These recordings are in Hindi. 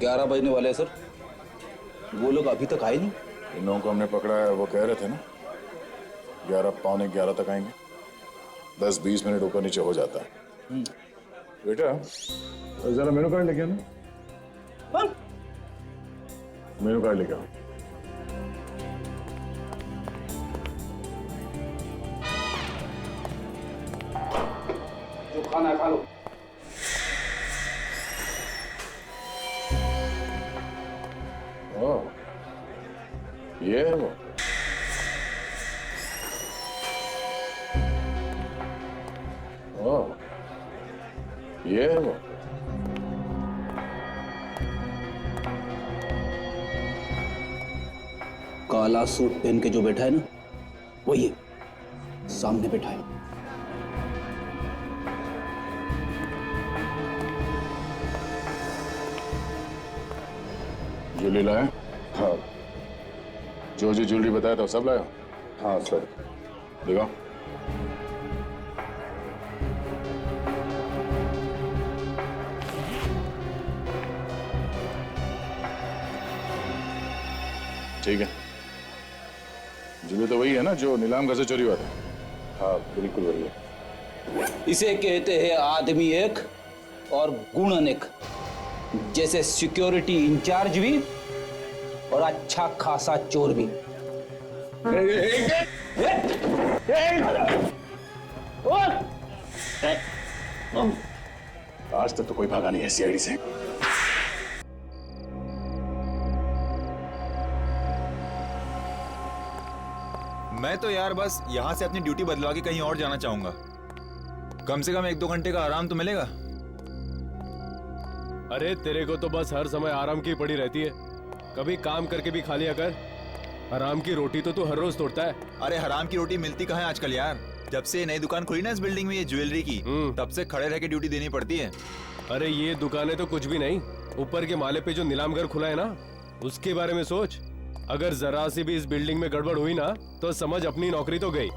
11 बजने वाले हैं सर। वो लोग अभी तक आए नहीं। इन लोगों को हमने पकड़ा है, वो कह रहे थे ना 11 पौने 11 तक आएंगे। 10-20 मिनट ऊपर नीचे हो जाता है। बेटा जरा मेनू कार्ड लेके आना। मेनू कार्ड लेके आओ। जो खाना है खा लो। ये है वो। ये है वो। काला सूट पहन के जो बैठा है ना, वही है, सामने बैठा है। ज्वेलरी लाया? हाँ। जो ज्वेलरी बताया था सब लाया? हाँ सर। दिखाओ। ठीक है। ज्वेलरी तो वही है ना जो नीलाम घर से चोरी हुआ था? हाँ बिल्कुल वही है। इसे कहते हैं आदमी एक और गुण अनेक। जैसे सिक्योरिटी इंचार्ज भी और अच्छा खासा चोर भी। आज तक तो कोई भागा नहीं है सीआईडी से। मैं तो यार बस यहाँ से अपनी ड्यूटी बदलवा के कहीं और जाना चाहूंगा। कम से कम 1-2 घंटे का आराम तो मिलेगा। अरे तेरे को तो बस हर समय आराम की पड़ी रहती है। कभी काम करके भी खा लिया कर। हराम की रोटी तो तू हर रोज तोड़ता है। अरे हराम की रोटी मिलती कहाँ है आजकल यार। जब से नई दुकान खुली ना इस बिल्डिंग में ये ज्वेलरी की, तब से खड़े रह के ड्यूटी देनी पड़ती है। अरे ये दुकानें तो कुछ भी नहीं, ऊपर के माले पे जो नीलाम घर खुला है ना, उसके बारे में सोच। अगर जरा सी भी इस बिल्डिंग में गड़बड़ हुई ना तो समझ अपनी नौकरी तो गई।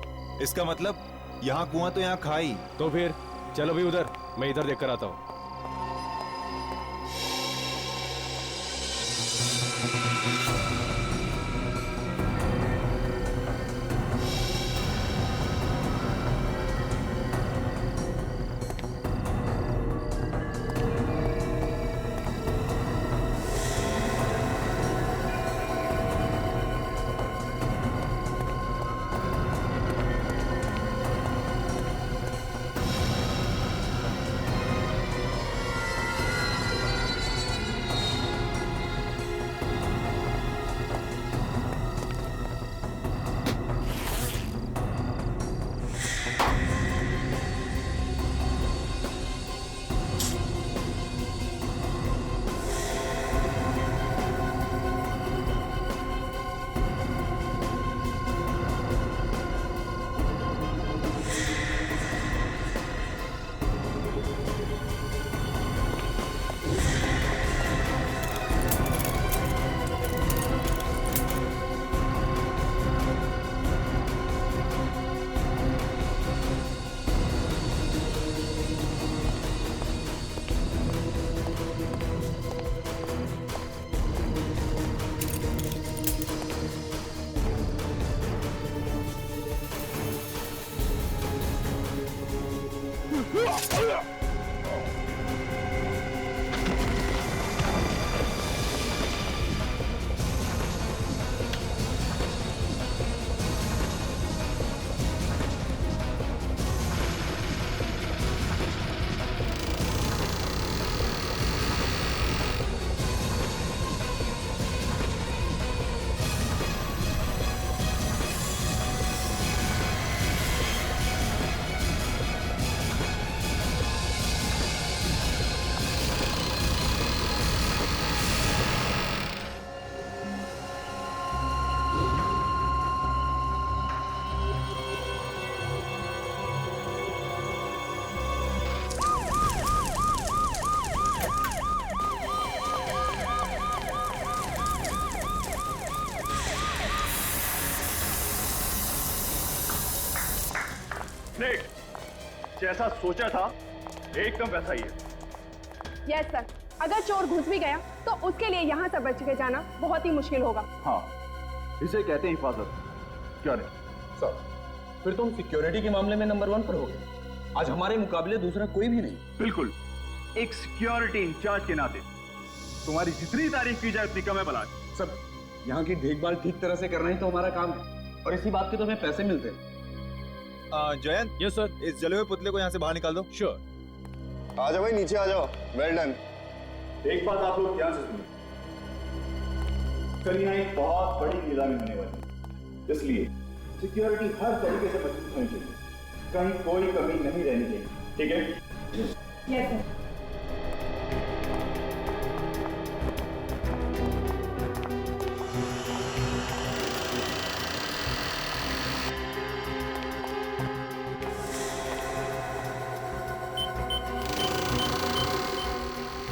इसका मतलब यहाँ कुआं तो यहाँ खाई। तो फिर चलो भी उधर, मैं इधर देख कर आता हूँ। स्नेक, जैसा सोचा था एकदम वैसा ही है। यस सर, अगर चोर घुस भी गया तो उसके लिए यहाँ से बच के जाना बहुत ही मुश्किल होगा। हाँ, इसे कहते हैं हिफाजत। क्या नहीं सर, फिर तुम सिक्योरिटी के मामले में नंबर 1 पर हो गए। आज हमारे मुकाबले दूसरा कोई भी नहीं। बिल्कुल, एक सिक्योरिटी इंचार्ज के नाते तुम्हारी जितनी तारीफ की जाए उतनी कम है बलाज। सर, यहाँ की देखभाल ठीक तरह से करना ही तो हमारा काम है और इसी बात के तो हमें पैसे मिलते हैं। Jayant, yes sir. इस जले हुए पुतले को यहाँ से बाहर निकाल दो। श्योर। आ जाओ भाई, नीचे आ जाओ। Well done. एक बात आप लोग ध्यान से सुनिए, कल यहाँ एक बहुत बड़ी नीलामी होने वाली है, इसलिए सिक्योरिटी हर तरीके से मजबूत होनी चाहिए, कहीं कोई कमी नहीं रहनी चाहिए, ठीक है? Yes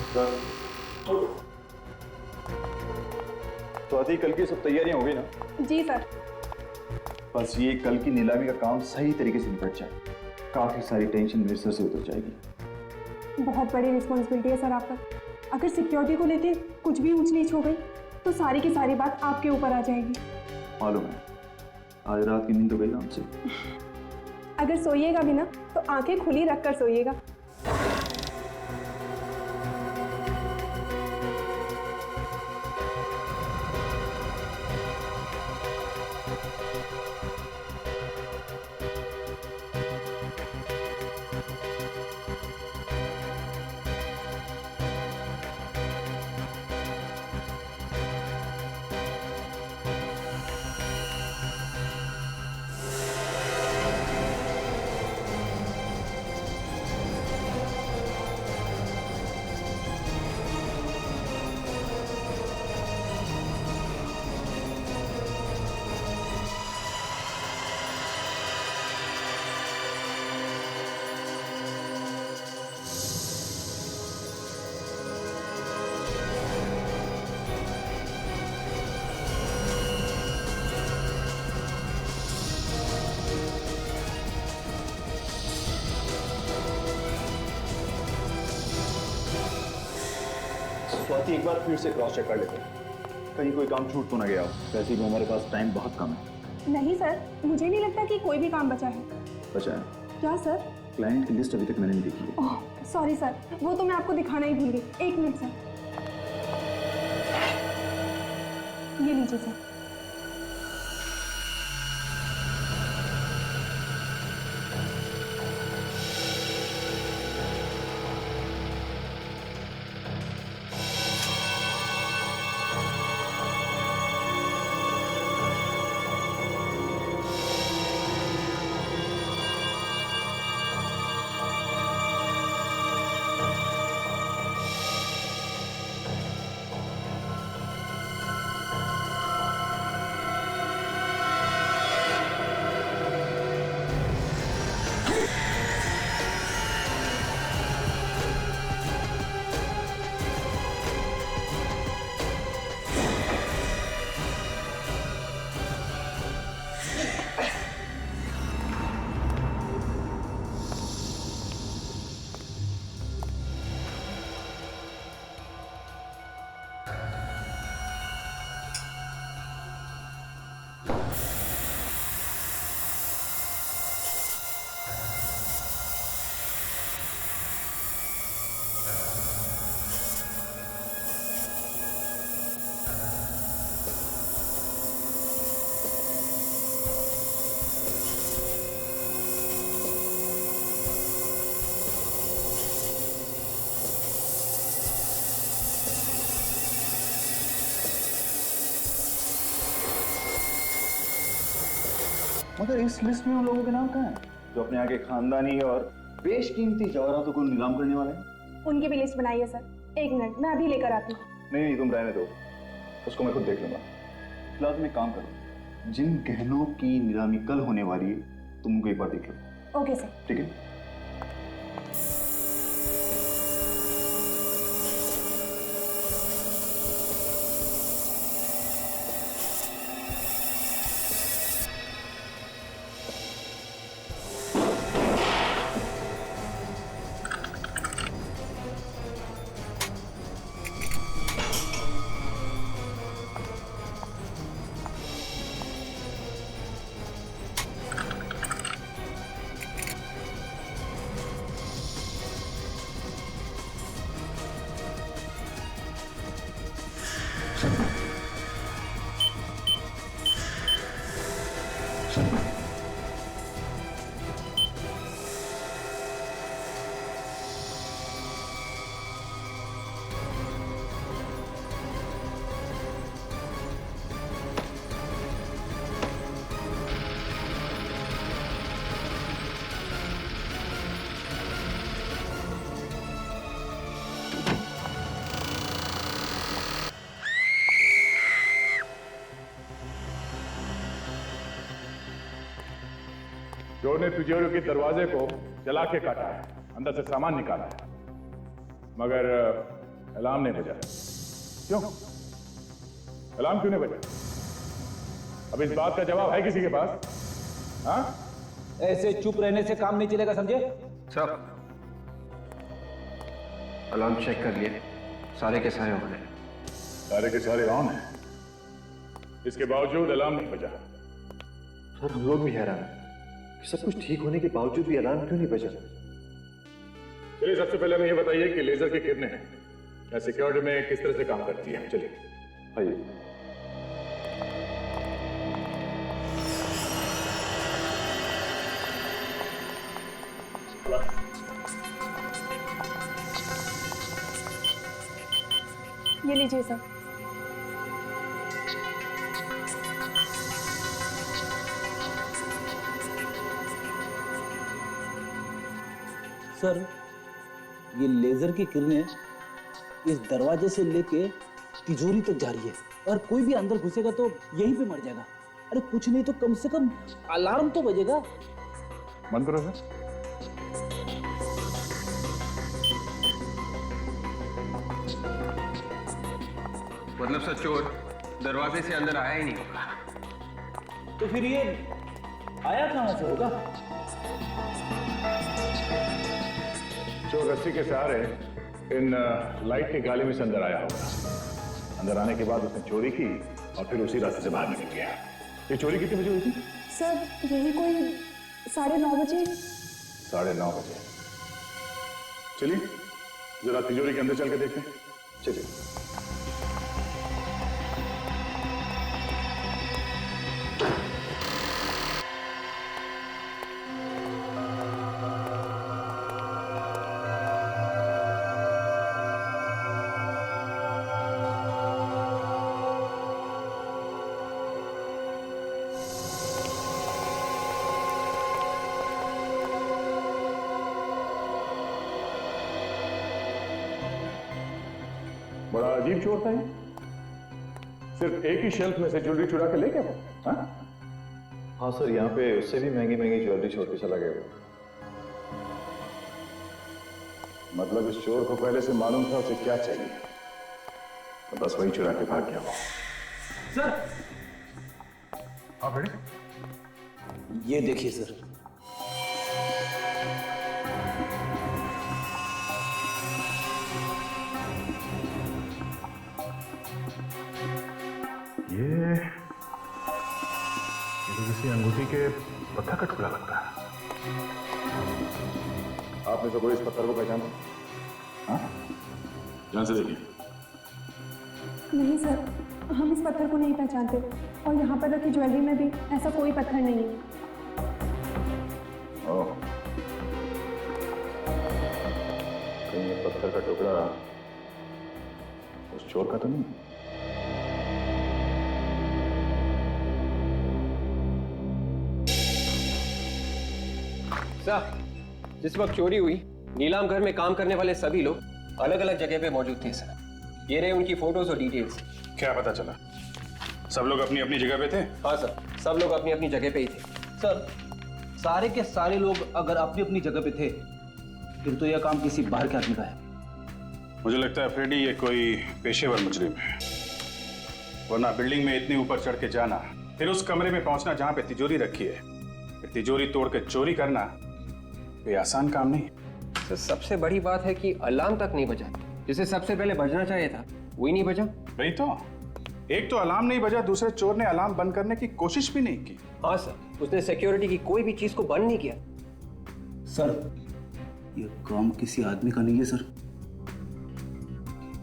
sir. तो आती कल की सब तैयारियां हो गई ना? जी सर। बस ये कल की नीलामी का काम सही तरीके से निपट जाए, काफी सारी टेंशन मेरे सर से उतर जाएगी। बहुत बड़ी रिस्पॉन्सिबिलिटी है सर आप पर। अगर सिक्योरिटी को लेते कुछ भी ऊंच नीच हो गई तो सारी की सारी बात आपके ऊपर आ जाएगी। मालूम है, आज रात की नींद तो गई ना हमसे। अगर सोइएगा भी ना तो आंखें खुली रखकर सोइएगा। स्वाति, एक बार फिर से क्रॉस चेक कर लेते हैं, कहीं कोई काम छूट तो ना गया हो। वैसे भी हमारे पास टाइम बहुत कम है। नहीं सर, मुझे नहीं लगता कि कोई भी काम बचा है। बचा है? क्या सर? क्लाइंट की लिस्ट अभी तक मैंने नहीं देखी है। ओह सॉरी सर, वो तो मैं आपको दिखाना ही भूल गई। एक मिनट सर, ये लीजिए सर। मगर इस लिस्ट में उन लोगों के नाम कहाँ हैं जो अपने यहाँ के खानदानी और बेशकीमती जवाहरातों को नीलाम करने वाले हैं? उनकी भी लिस्ट बनाइए सर। एक मिनट, मैं अभी लेकर आती हूँ। नहीं, तुम रहने दो, उसको मैं खुद देख लूंगा। फिलहाल तुम एक काम करो, जिन गहनों की नीलामी कल होने वाली है तुम उनको एक बार देख लो। Okay sir. ठीक है? चोर ने तिजोरी के दरवाजे को जला के काटा है, अंदर से सामान निकाला है, मगर अलार्म नहीं बजा। क्यों? अलार्म क्यों नहीं बजा? अब इस बात का जवाब है किसी के पास? हाँ? ऐसे चुप रहने से काम नहीं चलेगा, समझे? सर, अलार्म चेक कर लिए, सारे के सारे ऑन है। सारे के सारे ऑन है, इसके बावजूद अलार्म नहीं बजा। सर, हम लोग भी हैरान हैं कि सब कुछ ठीक होने के बावजूद भी अलार्म क्यों नहीं बजा। चलिए, सबसे पहले हमें ये बताइए कि लेजर की किरणें या सिक्योरिटी में किस तरह से काम करती है। चलिए। आइए। ये लीजिए सर। सर, ये लेजर की किरणें इस दरवाजे से लेके तिजोरी तक जा रही है और कोई भी अंदर घुसेगा तो यहीं पे मर जाएगा। अरे कुछ नहीं तो कम से कम अलार्म तो बजेगा। बंद करो सर। मतलब सर, चोर दरवाजे से अंदर आया ही नहीं होगा। तो फिर ये आया कहां से होगा? चोर रस्सी के सहारे इन लाइट के गाले में से अंदर आया होगा। अंदर आने के बाद उसने चोरी की और फिर उसी रास्ते से बाहर निकल गया। ये चोरी कितने बजे हुई थी? सर, यही कोई 9:30 बजे। 9:30 बजे। चलिए, जरा तिजोरी के अंदर चल के देखते हैं। चलिए। बड़ा अजीब चोर था ये। सिर्फ एक ही शेल्फ में से ज्वेलरी चुरा के ले गया। हाँ? हाँ सर, यहाँ पे उससे भी महंगी महंगी ज्वेलरी छोड़ के चला गया वो। मतलब इस चोर को पहले से मालूम था उसे क्या चाहिए, तो बस वही चुरा के भाग गया वो। सर, हाँ बेटे, ये देखिए सर। ये तो किसी अंगूठी के पत्थर का टुकड़ा लगता है। आपने तो कोई इस पत्थर को पहचाना? हाँ? ध्यान से देखिए। नहीं सर, हम इस पत्थर को नहीं पहचानते और यहाँ पर रखी ज्वेलरी में भी ऐसा कोई पत्थर नहीं है। ओह, कहीं ये पत्थर का टुकड़ा उस चोर का तो नहीं? सर, जिस वक्त चोरी हुई, नीलाम घर में काम करने वाले सभी लोग अलग अलग जगह पे मौजूद थे सर। ये रहे उनकी फोटोज और डिटेल्स। क्या पता चला? सब लोग अपनी अपनी जगह पे थे? हाँ सर, सब लोग अपनी अपनी जगह पे ही थे। सर, सारे के सारे लोग अगर अपनी अपनी जगह पे थे फिर तो यह काम किसी बाहर के आदमी का है। मुझे लगता है फ्रेडी ये कोई पेशेवर मुजरिम है, वरना बिल्डिंग में इतनी ऊपर चढ़ के जाना, फिर उस कमरे में पहुंचना जहां पे तिजोरी रखी है, फिर तिजोरी तोड़ के चोरी करना, ये आसान काम नहीं। सर, सबसे बड़ी बात है कि अलार्म तक नहीं बजा। जिसे सबसे पहले बजना चाहिए था वही नहीं बजा। वही तो, एक तो अलार्म नहीं बजा, दूसरे चोर ने अलार्म बंद करने की कोशिश भी नहीं की। हाँ सर, उसने सिक्योरिटी की कोई भी चीज को बंद नहीं किया। सर, ये काम किसी आदमी का नहीं है सर।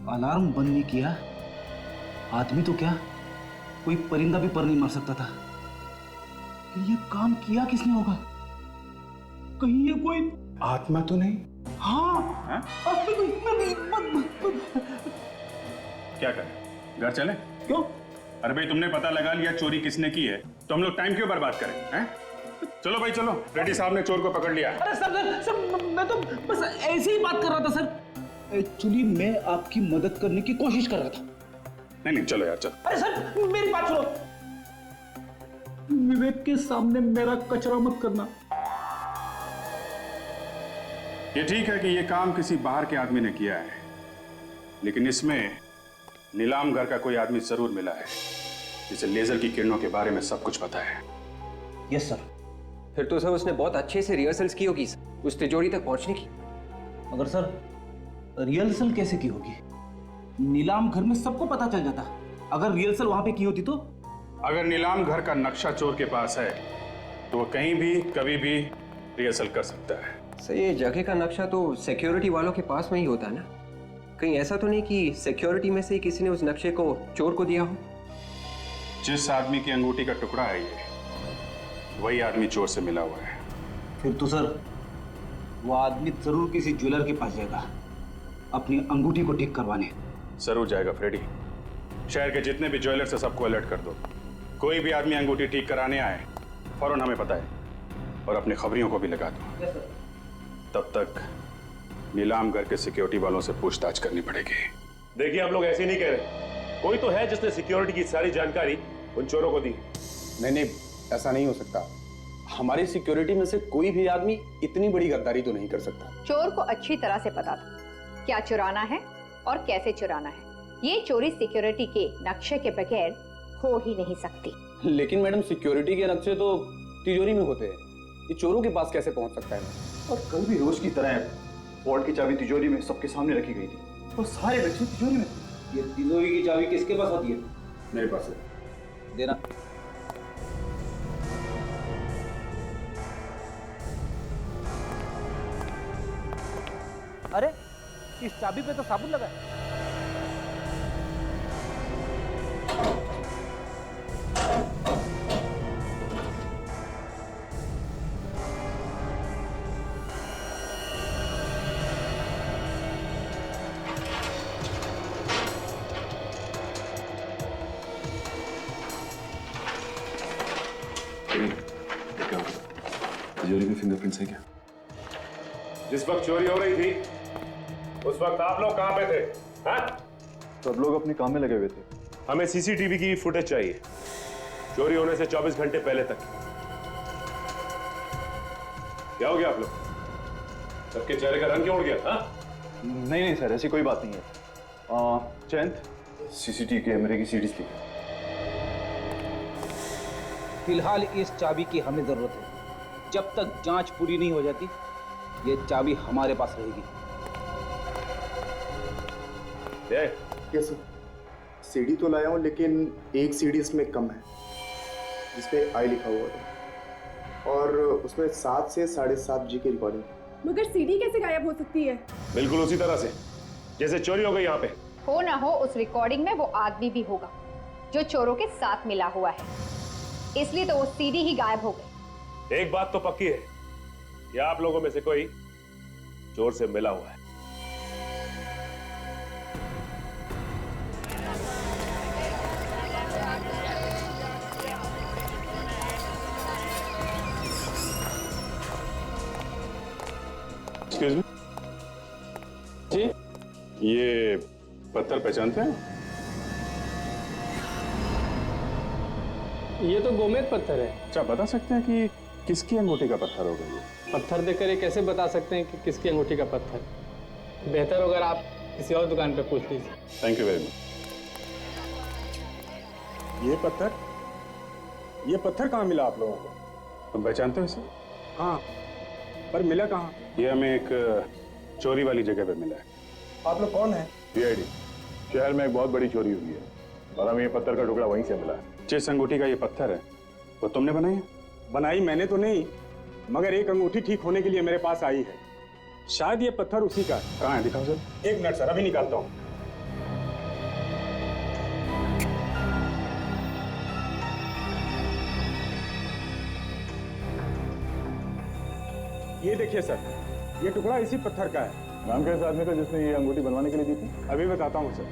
अलार्म बंद नहीं किया, आदमी तो क्या, कोई परिंदा भी पर नहीं मार सकता था, लेकिन ये काम किया किसने होगा? कहीं ये कोई आत्मा तो नहीं? हाँ, क्या करें, घर चले? क्यों? अरे भाई तुमने पता लगा लिया चोरी किसने की है, तो हम लोग टाइम क्यों बर्बाद करें? हैं? चलो भाई चलो, रेड्डी साहब ने चोर को पकड़ लिया। अरे सर, मैं तो बस ऐसे ही बात कर रहा था सर। एक्चुअली मैं आपकी मदद करने की कोशिश कर रहा था। नहीं चलो यार चलो। अरे सर मेरी बात सुनो, विवेक के सामने मेरा कचरा मत करना। ये ठीक है कि ये काम किसी बाहर के आदमी ने किया है, लेकिन इसमें नीलाम घर का कोई आदमी जरूर मिला है जिसे लेजर की किरणों के बारे में सब कुछ पता है। Yes sir. फिर तो सर उसने बहुत अच्छे से रिहर्सल्स की होगी उस तिजोरी तक पहुंचने की। मगर सर रिहर्सल कैसे की होगी? नीलाम घर में सबको पता चल जाता। अगर रिहर्सल वहां पे की होती तो? अगर नीलाम घर का नक्शा चोर के पास है तो वो कहीं भी कभी भी रिहर्सल कर सकता है। सर ये जगह का नक्शा तो सिक्योरिटी वालों के पास में ही होता है ना? कहीं ऐसा तो नहीं कि सिक्योरिटी में से ही किसी ने उस नक्शे को चोर को दिया हो? जिस आदमी की अंगूठी का टुकड़ा है ये, वही आदमी चोर से मिला हुआ है। फिर तो सर वो आदमी जरूर किसी ज्वेलर के पास जाएगा अपनी अंगूठी को ठीक करवाने। जरूर जाएगा फ्रेडी। शहर के जितने भी ज्वेलर से सबको अलर्ट कर दो, कोई भी आदमी अंगूठी ठीक कराने आए फौरन हमें बताए, और अपने खबरियों को भी लगा दो। तब तक नीलाम घर के सिक्योरिटी वालों से पूछताछ करनी पड़ेगी। देखिए आप लोग ऐसे नहीं कह रहे, कोई तो है जिसने सिक्योरिटी की सारी जानकारी उन चोरों को दी। नहीं, ऐसा नहीं हो सकता। हमारी सिक्योरिटी में से कोई भी आदमी इतनी बड़ी गद्दारी तो नहीं कर सकता। चोर को अच्छी तरह से पता था क्या चुराना है और कैसे चुराना है। ये चोरी सिक्योरिटी के नक्शे के बगैर हो ही नहीं सकती। लेकिन मैडम सिक्योरिटी के नक्शे तो तिजोरी में होते हैं, ये चोरों के पास कैसे पहुंच सकता है? और कल भी रोज की तरह वॉर्ड की चाबी तिजोरी में सबके सामने रखी गई थी और सारे बच्चे तिजोरी में। ये तिजोरी की चाबी किसके पास होती है? मेरे पास है। देना। अरे इस चाबी पे तो साबुन लगा है। तिजोरी में फिंगरप्रिंट्स है क्या? जिस वक्त चोरी हो रही थी उस वक्त आप लोग कहां पे थे? हाँ? सब लोग अपने काम में लगे हुए थे। हमें सीसीटीवी की फुटेज चाहिए चोरी होने से 24 घंटे पहले तक। क्या हो गया आप लोग? सबके चेहरे का रंग क्यों उड़ गया? हाँ? नहीं सर, ऐसी कोई बात नहीं है। चैंद सीसीटीवी कैमरे की सीडीज ली। फिलहाल इस चाबी की हमें जरूरत है। जब तक जांच पूरी नहीं हो जाती ये चाबी हमारे पास रहेगी। यस सर, सीडी तो लाया हूँ लेकिन एक सीडी इसमें कम है जिसपे आई लिखा हुआ था और उसमें 7 से 7.5 जी की रिकॉर्डिंग। मगर सीडी कैसे गायब हो सकती है? बिल्कुल उसी तरह से जैसे चोरी हो गई यहाँ पे। हो ना हो उस रिकॉर्डिंग में वो आदमी भी होगा जो चोरों के साथ मिला हुआ है, इसलिए तो वो सीडी ही गायब हो गई। एक बात तो पक्की है कि आप लोगों में से कोई चोर से मिला हुआ है। एक्सक्यूज मी जी, ये पत्थर पहचानते हैं? ये तो गोमेद पत्थर है। अच्छा, बता सकते हैं कि किसकी अंगूठी का पत्थर होगा ये? पत्थर देखकर ये कैसे बता सकते हैं कि किसकी अंगूठी का पत्थर? बेहतर अगर आप किसी और दुकान पे पूछ लीजिए। Thank you very much. ये पत्थर कहाँ मिला आप लोगों को? तुम पहचानते हो इसे? हाँ, पर मिला कहाँ? ये हमें एक चोरी वाली जगह पे मिला है। आप लोग कौन है? सीआईडी। शहर में एक बहुत बड़ी चोरी हुई है और हमें ये पत्थर का टुकड़ा वहीं से मिला है। जिस अंगूठी का ये पत्थर है वो तुमने बनाई है? बनाई मैंने तो नहीं, मगर एक अंगूठी ठीक होने के लिए मेरे पास आई है। शायद ये पत्थर उसी का है। कहाँ है, दिखाओ सर। एक मिनट सर, अभी निकालता हूँ। ये देखिए सर, ये टुकड़ा इसी पत्थर का है। नाम क्या है इस आदमी का जिसने ये अंगूठी बनवाने के लिए दी थी? अभी बताता हूँ सर।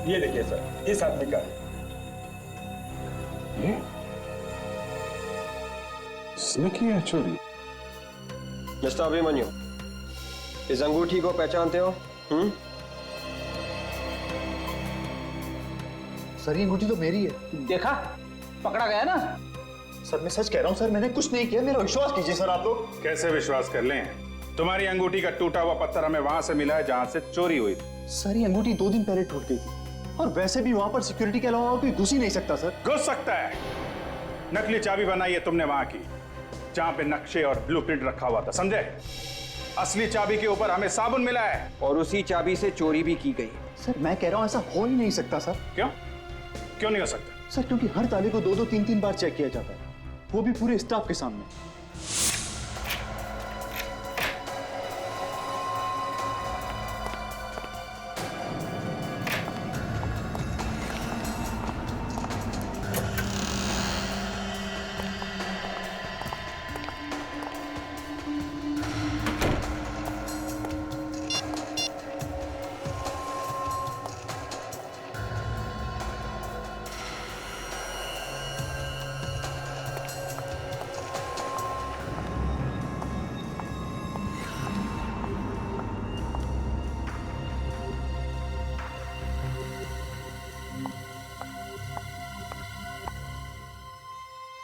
ये देखिए सर, इस आदमी का है। ये इसने की है चोरी? मिस्टर अभिमन्यु, इस अंगूठी को पहचानते हो? सर ये अंगूठी तो मेरी है। देखा, पकड़ा गया ना। सर मैं सच कह रहा हूँ सर, मैंने कुछ नहीं किया, मेरा विश्वास कीजिए सर आप लोग। कैसे विश्वास कर लें? तुम्हारी अंगूठी का टूटा हुआ पत्थर हमें वहां से मिला है जहां से चोरी हुई थी। सर ये अंगूठी 2 दिन पहले टूट गई थी, और वैसे भी वहां पर सिक्योरिटी के अलावा कोई घुस ही नहीं सकता सर। घुस सकता है। नकली चाबी बनाई है तुमने वहां की, जहां पे नक्शे और ब्लूप्रिंट रखा हुआ था, समझे? असली चाबी के ऊपर हमें साबुन मिला है, और उसी चाबी से चोरी भी की गई। सर मैं कह रहा हूँ ऐसा हो ही नहीं सकता सर। क्यों? क्यों नहीं हो सकता? सर क्योंकि हर ताले को 2-2, 3-3 बार चेक किया जाता है, वो भी पूरे स्टाफ के सामने।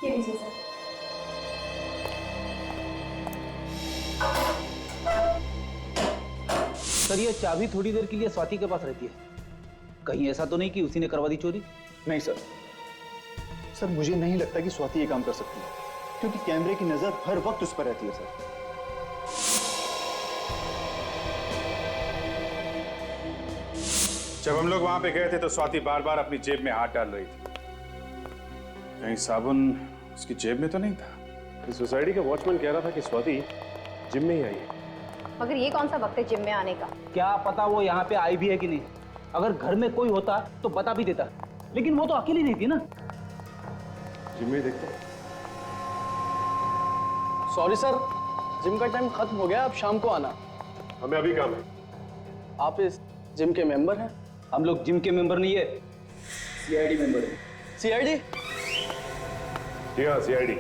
ये लीजिए सर। सर ये चाबी थोड़ी देर के लिए स्वाति के पास रहती है, कहीं ऐसा तो नहीं कि उसी ने करवा दी चोरी? नहीं सर, सर मुझे नहीं लगता कि स्वाति ये काम कर सकती है, क्योंकि कैमरे की नजर हर वक्त उस पर रहती है सर। जब हम लोग वहां पे गए थे तो स्वाति बार बार अपनी जेब में हाथ डाल रही थी। कहीं साबुन उसकी जेब में तो नहीं था? इस सोसाइटी का वॉचमैन कह रहा था कि स्वाति जिम में ही आई है। मगर ये कौन सा वक्त है जिम में आने का? क्या पता वो यहाँ पे आई भी है कि नहीं। अगर घर में कोई होता तो बता भी देता, लेकिन वो तो अकेली नहीं थी ना। जिम में देखते हैं। सॉरी सर, जिम का टाइम खत्म हो गया, अब शाम को आना। हमें अभी काम है। आप इस जिम के मेंबर हैं? हम लोग जिम के मेंबर नहीं है, सीआईडी मेंबर है। सीआईडी? जी हाँ, सीआईडी।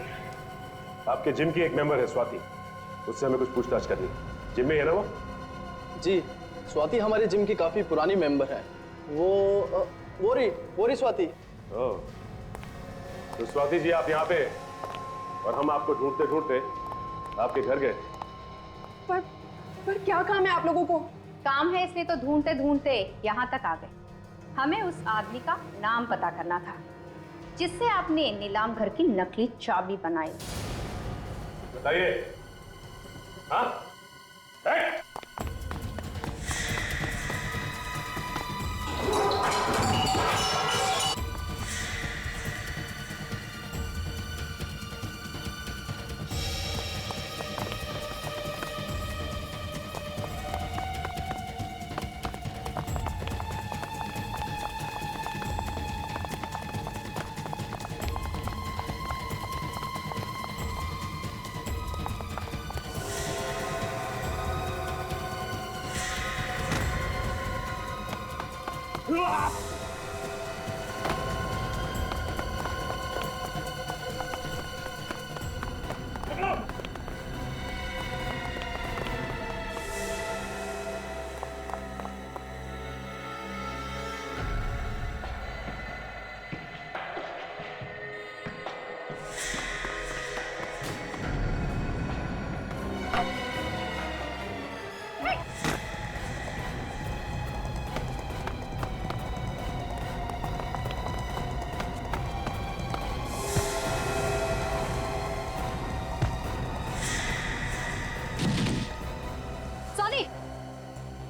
आपके जिम की एक मेंबर है स्वाति, उससे हमें कुछ पूछताछ करनी है। जिम में है ना वो? जी, स्वाति हमारे जिम की काफी पुरानी मेंबर है। वो रही स्वाति। ओह, तो स्वाति जी आप यहाँ पे, और हम आपको ढूंढते ढूंढते आपके घर गए। पर क्या काम है आप लोगों को? काम है इसलिए तो ढूंढते ढूंढते यहाँ तक आ गए। हमें उस आदमी का नाम पता करना था जिससे आपने नीलाम घर की नकली चाबी बनाई। बताइए। हाँ?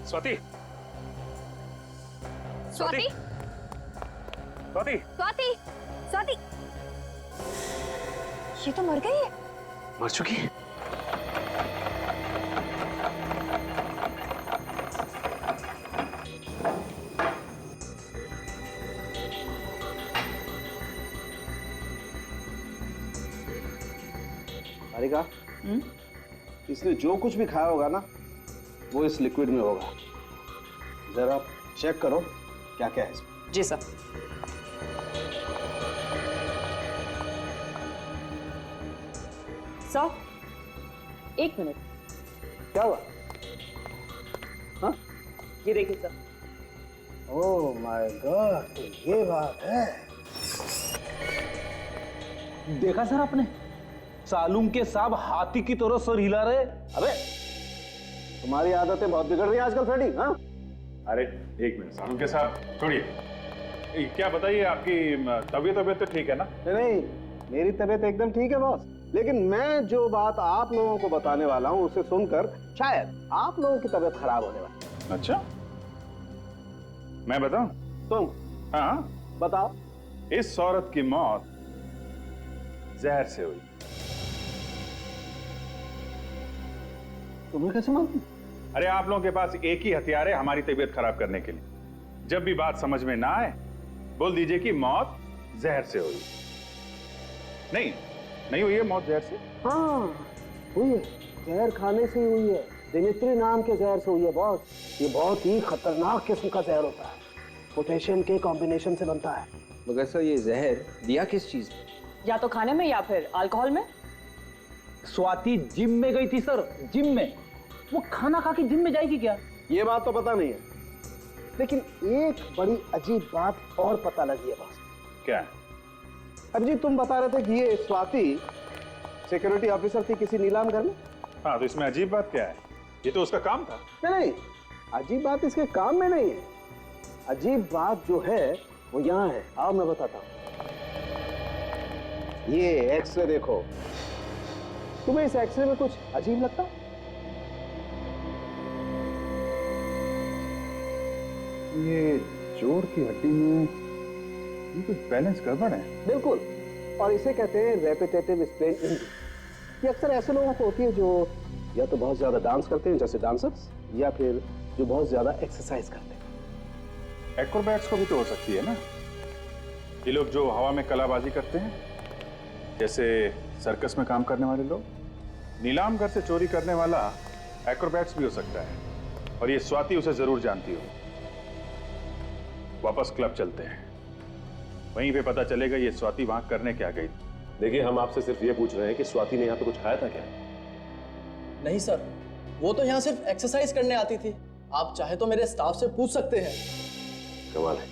स्वाति, स्वाति, स्वाति, स्वाति, स्वाति, ये तो मर गई है। मर चुकी है? सारिका, इसने जो कुछ भी खाया होगा ना, वो इस लिक्विड में होगा। जरा चेक करो क्या क्या है इसमें। जी सर। Sir, 1 minute. क्या हुआ? हाँ? ये देखिए सर। ओह माय गॉड, तो ये बात है। देखा सर आपने, सालूम के साहब हाथी की तरह सर हिला रहे। अबे तुम्हारी आदतें बहुत बिगड़ रही हैं आजकल फ्रेडी। हाँ, अरे एक मिनट सालूम के साहब, छोड़िए। क्या बताइए, आपकी तबीयत तो ठीक है ना? नहीं, मेरी तबीयत एकदम ठीक है बॉस, लेकिन मैं जो बात आप लोगों को बताने वाला हूँ उसे सुनकर शायद आप लोगों की तबीयत खराब होने वाली है। अच्छा, मैं बताऊं? तुम? हाँ बताओ। इस औरत की मौत जहर से हुई। तुम्हें कैसे मालूम? अरे आप लोगों के पास एक ही हथियार है हमारी तबीयत खराब करने के लिए। जब भी बात समझ में ना आए, बोल दीजिए कि मौत जहर से हुई। नहीं हुई है मौत जहर से। हाँ हुई है, जहर खाने से ही हुई है। दिमित्री नाम के जहर से हुई है बॉस। ये बहुत ही खतरनाक किस्म का जहर होता है, पोटेशियम के कॉम्बिनेशन से बनता है। मगर सर ये जहर दिया किस चीज में? या तो खाने में या फिर अल्कोहल में। स्वाति जिम में गई थी सर, जिम में। वो खाना खा के जिम में जाएगी क्या? ये बात तो पता नहीं है, लेकिन एक बड़ी अजीब बात और पता लगी है बॉस। क्या? अभिजीत, तुम बता रहे थे कि ये स्वाति सिक्योरिटी ऑफिसर थी किसी नीलाम घर में। हाँ, तो इसमें अजीब बात क्या है? ये तो उसका काम था। नहीं, अजीब बात इसके काम में नहीं है। अजीब बात जो है वो यहाँ है। आओ मैं बताता हूँ। ये एक्सरे देखो। तुम्हें इस एक्सरे में कुछ अजीब लगता? ये जोड़ की हड्डी में ये कुछ बैलेंस गड़बड़ है। बिल्कुल, और इसे कहते हैं रेपिटेटिव स्ट्रेन इंजरी। ये अक्सर ऐसे लोगों को होती है जो या तो बहुत ज्यादा डांस करते हैं जैसे डांसर्स, या फिर जो बहुत ज्यादा एक्सरसाइज करते हैं। एक्रोबैट्स को भी तो हो सकती है ना? ये लोग जो हवा में कलाबाजी करते हैं, जैसे सर्कस में काम करने वाले लोग। नीलाम घर से चोरी करने वाला एक्रोबैट्स भी हो सकता है, और ये स्वाति उसे जरूर जानती हो। वापस क्लब चलते हैं, वहीं पे पता चलेगा ये स्वाति वहां करने क्या गई। देखिए, हम आपसे सिर्फ ये पूछ रहे हैं कि स्वाति ने यहाँ पे कुछ खाया था क्या? नहीं सर, वो तो यहाँ सिर्फ एक्सरसाइज करने आती थी। आप चाहे तो मेरे स्टाफ से पूछ सकते हैं। कमाल है,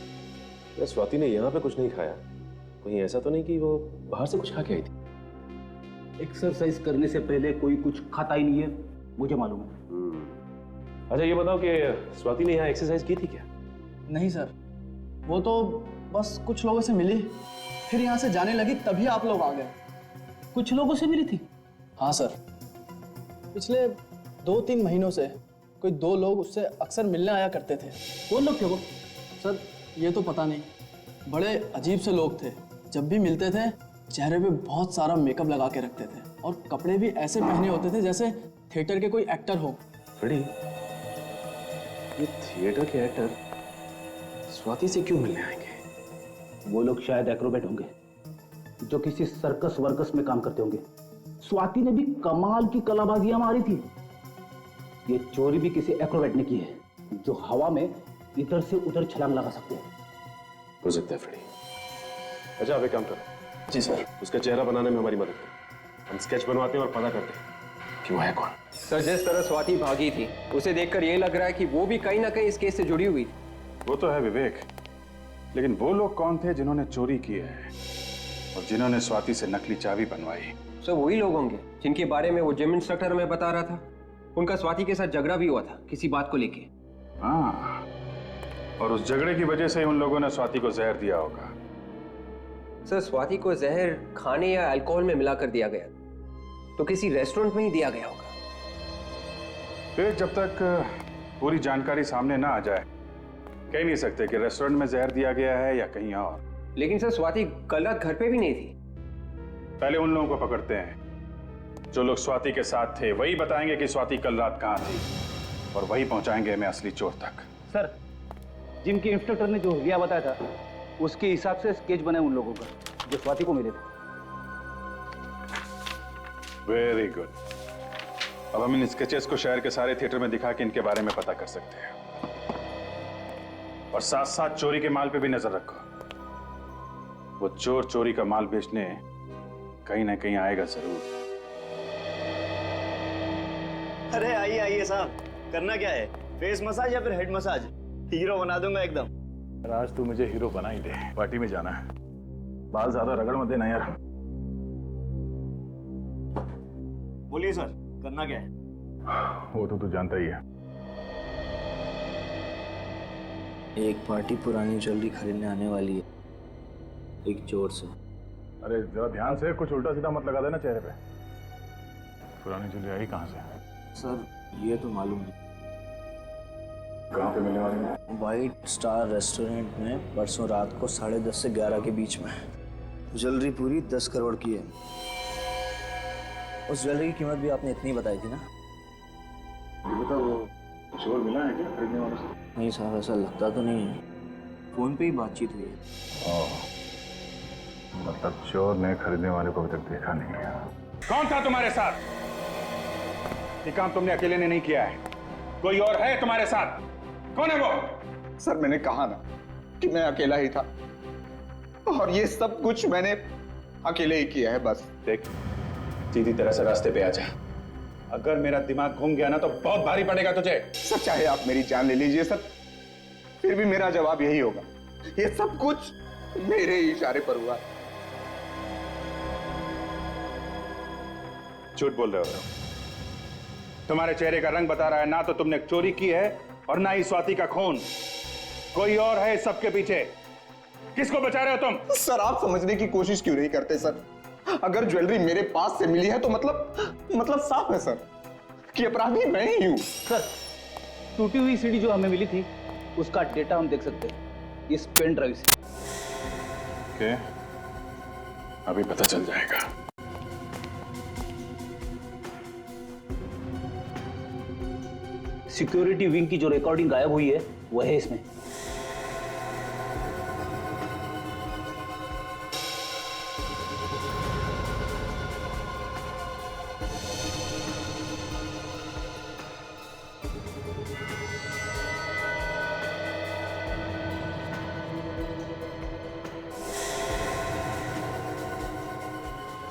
क्या स्वाति ने यहाँ पे कुछ नहीं खाया? कहीं ऐसा तो नहीं कि वो बाहर से कुछ खा के आई थी? एक्सरसाइज करने से पहले कोई कुछ खाता ही नहीं है, मुझे मालूम है। अच्छा ये बताओ कि स्वाति ने यहाँ एक्सरसाइज की थी क्या? नहीं सर, वो तो बस कुछ लोगों से मिली, फिर यहाँ से जाने लगी, तभी आप लोग आ गए। कुछ लोगों से मिली थी? हाँ सर, पिछले 2-3 महीनों से कोई 2 लोग उससे अक्सर मिलने आया करते थे। कौन लोग थे वो? सर ये तो पता नहीं, बड़े अजीब से लोग थे। जब भी मिलते थे चेहरे पे बहुत सारा मेकअप लगा के रखते थे, और कपड़े भी ऐसे पहने होते थे जैसे थिएटर के कोई एक्टर हो। फ्रेडी, ये थिएटर के एक्टर स्वाति से क्यों मिलने आएंगे? वो लोग शायद एक्रोबैट होंगे, जो किसी सर्कस वर्कस में काम करते होंगे। स्वाति ने भी कमाल की कलाबाजियां मारी थी। ये चोरी भी किसी एक्रोबैट ने की है, जो हवा में इधर से उधर छलांग लगा सकते हैं। हो सकता है फ्रेडी। अच्छा आप एक काम करो। जी सर। उसका चेहरा बनाने में हमारी मदद करो। हम स्केच बनवाते हैं और पता करते हैं कि वो है कौन। सर जिस तरह स्वाति भागी थी, उसे देखकर यह लग रहा है कि वो भी कहीं ना कहीं इस केस से जुड़ी हुई थी। वो तो है विवेक, लेकिन वो लोग कौन थे जिन्होंने चोरी की है और जिन्होंने स्वाति से नकली चाबी बनवाई? सर वही लोग होंगे जिनके बारे में वो जिम इंस्ट्रक्टर हमें बता रहा था। उनका स्वाति के साथ झगड़ा भी हुआ था किसी बात को लेके। हाँ, और उस झगड़े की वजह से उन लोगों ने स्वाति को जहर दिया होगा। सर स्वाति को जहर खाने या अल्कोहल में मिलाकर दिया गया, तो किसी रेस्टोरेंट में ही दिया गया होगा। फिर जब तक पूरी जानकारी सामने ना आ जाए, कह नहीं सकते कि रेस्टोरेंट में जहर दिया गया है या कहीं और। लेकिन सर स्वाति कल रात घर पे भी नहीं थी। पहले उन लोगों को पकड़ते हैं जो लोग स्वाति के साथ थे। वही बताएंगे कि स्वाति कल रात कहाँ थी, और वही पहुंचाएंगे हमें असली चोर तक। सर, जिम के इंस्ट्रक्टर ने जो हुलिया बताया था, उसके हिसाब से स्केच बने उन लोगों का जो स्वाति को मिले थे। Very good. अब हम इन स्केचेस को शहर के सारे थिएटर में दिखा के इनके बारे में पता कर सकते हैं, और साथ साथ चोरी के माल पे भी नजर रखो। वो चोर चोरी का माल बेचने कहीं ना कहीं आएगा जरूर। अरे आइए आइए साहब, करना क्या है? फेस मसाज या फिर हेड मसाज? हीरो बना दूंगा एकदम। आज तू मुझे हीरो बना ही दे, पार्टी में जाना है। बाल ज्यादा रगड़ मत देना यार। बोलिए सर, करना क्या है? वो तो तू जानता ही है। एक पार्टी पुरानी ज्वेलरी खरीदने आने वाली है, एक चोर से। अरे जरा ध्यान से, कुछ उल्टा सीधा मत लगा देना चेहरे पे। पुरानी ज्वेलरी आई कहाँ से? सर ये तो मालूम नहीं। कहाँ पे मिलने वाली है? व्हाइट स्टार रेस्टोरेंट में परसों रात को 10:30 से 11 के बीच में। ज्वेलरी पूरी 10 करोड़ की है। उस ज्वेलरी की कीमत भी आपने इतनी बताई थी ना? ये बता, वो चोर मिला है क्या खरीदने वाले से? नहीं साहब, ऐसा लगता तो नहीं है। फोन पे ही बातचीत हुई है। मतलब चोर ने खरीदने वाले को अभी तक देखा नहीं है। कौन था तुम्हारे साथ? ये काम तुमने अकेले ने नहीं किया है, कोई और है तुम्हारे साथ। कौन है वो? सर मैंने कहा ना कि मैं अकेला ही था, और ये सब कुछ मैंने अकेले ही किया है बस। देख, सीधी तरह से रास्ते पे आ जा। अगर मेरा दिमाग घूम गया ना तो बहुत भारी पड़ेगा तुझे। सर चाहे आप मेरी जान ले लीजिए सर, फिर भी मेरा जवाब यही होगा, ये सब कुछ मेरे ही इशारे पर हुआ। झूठ बोल रहे हो। तुम्हारे चेहरे का रंग बता रहा है, ना तो तुमने चोरी की है और ना ही स्वाति का खून। कोई और है इस सबके पीछे। किसको बचा रहे हो तुम? सर आप समझने की कोशिश क्यों नहीं करते सर? अगर ज्वेलरी मेरे पास से मिली है तो मतलब साफ है सर कि अपराधी मैं ही हूं। सर, टूटी हुई सीडी जो हमें मिली थी उसका डेटा हम देख सकते हैं इस पेन ड्राइव से। ओके, अभी पता चल जाएगा। सिक्योरिटी विंग की जो रिकॉर्डिंग गायब हुई है वो है इसमें।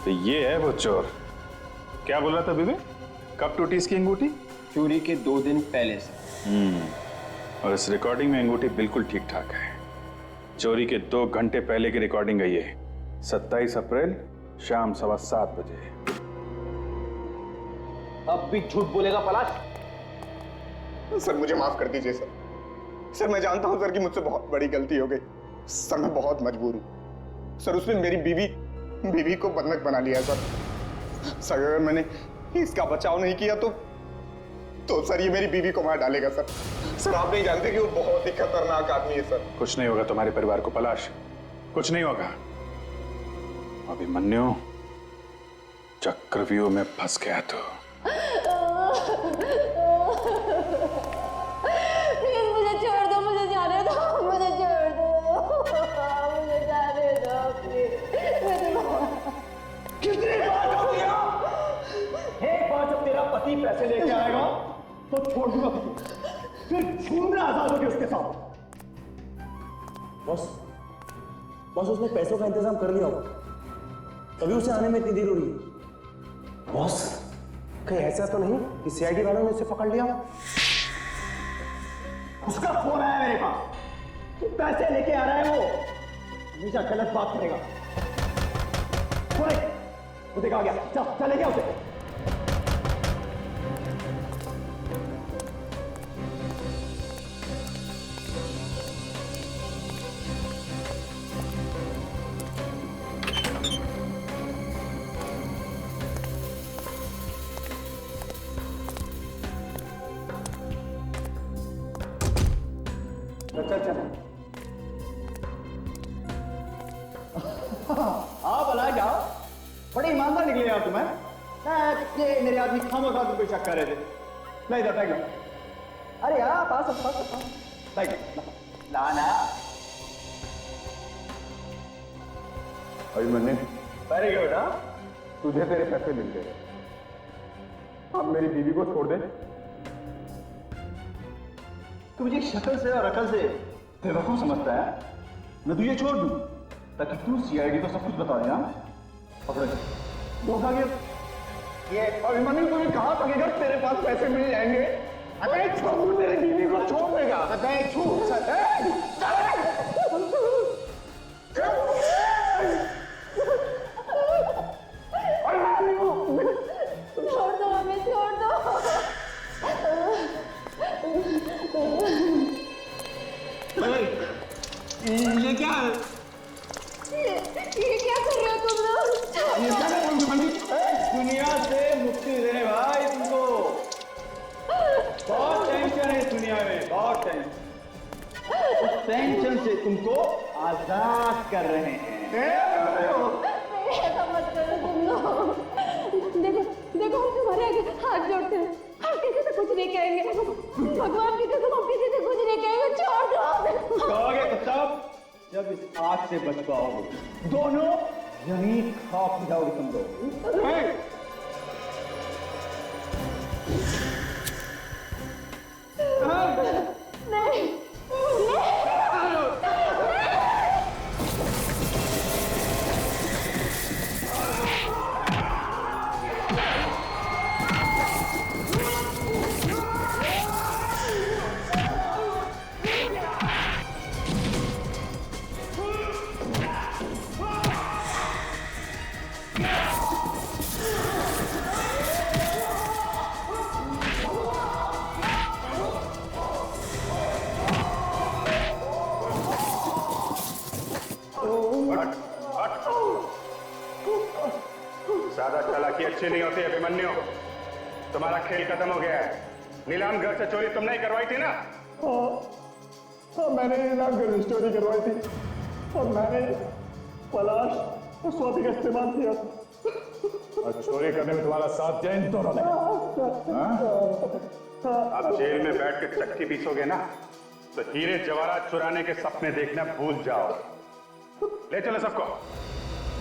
तो ये है वो चोर। क्या बोल रहा था बीबी? कब टूटी इसकी अंगूठी? चोरी के 2 दिन पहले से। और इस रिकॉर्डिंग में अंगूठी बिल्कुल ठीक ठाक है। चोरी के 2 घंटे पहले की रिकॉर्डिंग है ये। 27 अप्रैल शाम 7:15 बजे। अब भी झूठ बोलेगा पलाश? सर मुझे माफ कर दीजिए सर। सर मैं जानता हूं सर कि मुझसे बहुत बड़ी गलती हो गई। सर मैं बहुत मजबूर हूं सर। उसने मेरी बीवी को बंधक बना लिया सर। सर अगर मैंने इसका बचाव नहीं किया तो सर ये मेरी बीवी को मार डालेगा सर। सर आप नहीं जानते कि वो बहुत ही खतरनाक आदमी है सर। कुछ नहीं होगा तुम्हारे परिवार को पलाश, कुछ नहीं होगा। अभिमन्यु चक्रव्यूह में फंस गया तो। प्लीज मुझे छोड़ दो, मुझे जाने दो, मुझे छोड़ दो, मुझे जाने दो प्लीज। कितनी बार हो गया? एक बार जब तेरा पति पैसे लेके आएगा तो छोड़ दूंगा, फिर घूमना आजाद होगी उसके साथ। बॉस उसने पैसों का इंतजाम कर लिया होगा, तभी उसे आने में इतनी देर हो रही है। बॉस कहीं ऐसा तो नहीं कि सीआईडी वालों ने उसे पकड़ लिया? उसका फोन आया मेरे पास, तो पैसे लेके आ रहा है वो। हमेशा गलत बात करेगा। वो देखा गया, चल गया उसे। चल आप अला जाओ, बड़े ईमानदार निकले यार तुम्हें। ये मेरे आदमी खामोखा तुम पे शक कर रहे थे। नहीं था बैग अरे यार पास बैग लाना। Abhimanyu very good. तुझे तेरे पैसे मिल गए, अब मेरी बीवी को छोड़ दे। तू मुझे शक्ल से और अकल से बेवकूफ समझता है? मैं तुझे छोड़ दूं ताकि तू सीआईडी को सब कुछ बता दे। पकड़ो, धोखा के ये अभिमन्यु को भी कहा था कि अगर तेरे पास पैसे मिल जाएंगे अबे छोड़ मेरी बीवी को छोड़ देगा। अबे छोड़ छोड़ दो हमें, छोड़ दो। ये क्या है? ये क्या कर रहे हो तुम लोग? ये क्या है? दुनिया से मुक्ति देने भाई तुमको। बहुत टेंशन है इस दुनिया में, बहुत टेंशन। उस टेंशन से तुमको आजाद कर रहे हैं। ऐसा मत करो तुम लोग। देखो देखो, हम तुम्हारे आगे हाथ जोड़ते हैं, हम किसी से कुछ नहीं कहेंगे। भगवान की कसम, हम किसी से कुछ नहीं कहेंगे। छोड़ दो। कहोगे तो तब जब इस आग से बच पाओगे। दोनों यहीं खाक जाओगे तुम लोग। नहीं, ज्यादा चालाकी अच्छी नहीं होती अभिमन्यु। तुम्हारा खेल खत्म हो गया है। नीलाम घर से चोरी तुम नहीं करवाई थी ना? हाँ, मैंने नीलाम घर से चोरी करवाई थी और मैंने पलाश और स्वाति का इस्तेमाल किया था। और चोरी करने में तुम्हारा साथ दिया इन दोनों ने? अब जेल में बैठ के चक्की पीसोगे ना तो हीरे जवाहरात चुराने के सपने देखना भूल जाओ। ले चलो सबको।